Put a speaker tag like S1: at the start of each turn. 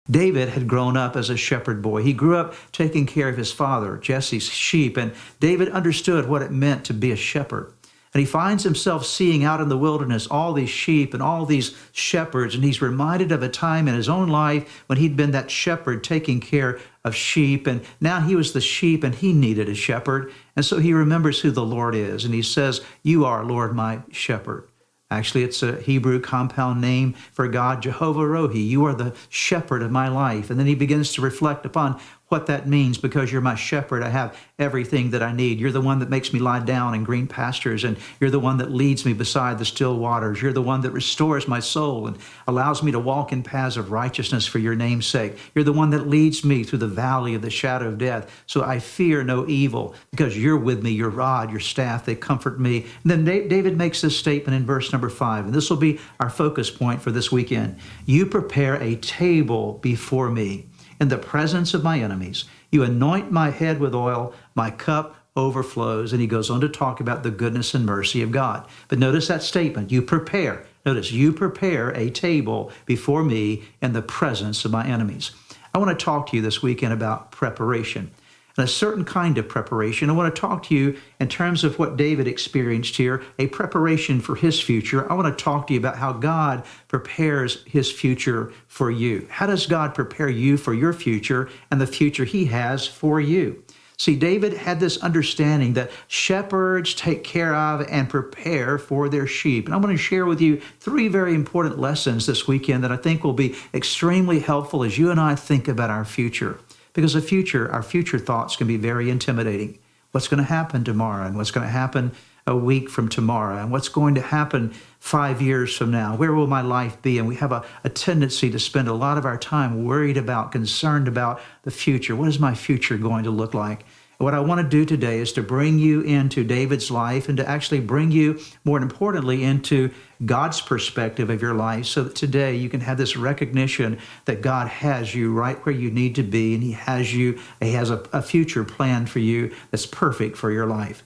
S1: David had grown up as a shepherd boy. He grew up taking care of his father, Jesse's sheep, and David understood what it meant to be a shepherd. And he finds himself seeing out in the wilderness all these sheep and all these shepherds, and he's reminded of a time in his own life when he'd been that shepherd taking care of sheep, and now he was the sheep and he needed a shepherd. And so he remembers who the Lord is, and he says, "You are, Lord, my shepherd." Actually, it's a Hebrew compound name for God, Jehovah Rohi. You are the shepherd of my life. And then he begins to reflect upon what that means. Because you're my shepherd, I have everything that I need. You're the one that makes me lie down in green pastures, and you're the one that leads me beside the still waters. You're the one that restores my soul and allows me to walk in paths of righteousness for your name's sake. You're the one that leads me through the valley of the shadow of death, so I fear no evil, because you're with me, your rod, your staff, they comfort me. And then David makes this statement in verse number 5, and this will be our focus point for this weekend. You prepare a table before me in the presence of my enemies. You anoint my head with oil, my cup overflows. And he goes on to talk about the goodness and mercy of God. But notice that statement, you prepare. Notice, you prepare a table before me in the presence of my enemies. I want to talk to you this weekend about preparation. And a certain kind of preparation. I want to talk to you in terms of what David experienced here, a preparation for his future. I want to talk to you about how God prepares his future for you. How does God prepare you for your future and the future he has for you? See, David had this understanding that shepherds take care of and prepare for their sheep. And I'm going to share with you 3 very important lessons this weekend that I think will be extremely helpful as you and I think about our future. Because our future thoughts can be very intimidating. What's going to happen tomorrow, and what's going to happen a week from tomorrow, and what's going to happen 5 years from now? Where will my life be? And we have a tendency to spend a lot of our time worried about, concerned about the future. What is my future going to look like? And what I want to do today is to bring you into David's life and to actually bring you, more importantly, into God's perspective of your life, so that today you can have this recognition that God has you right where you need to be, and he has a future plan for you that's perfect for your life.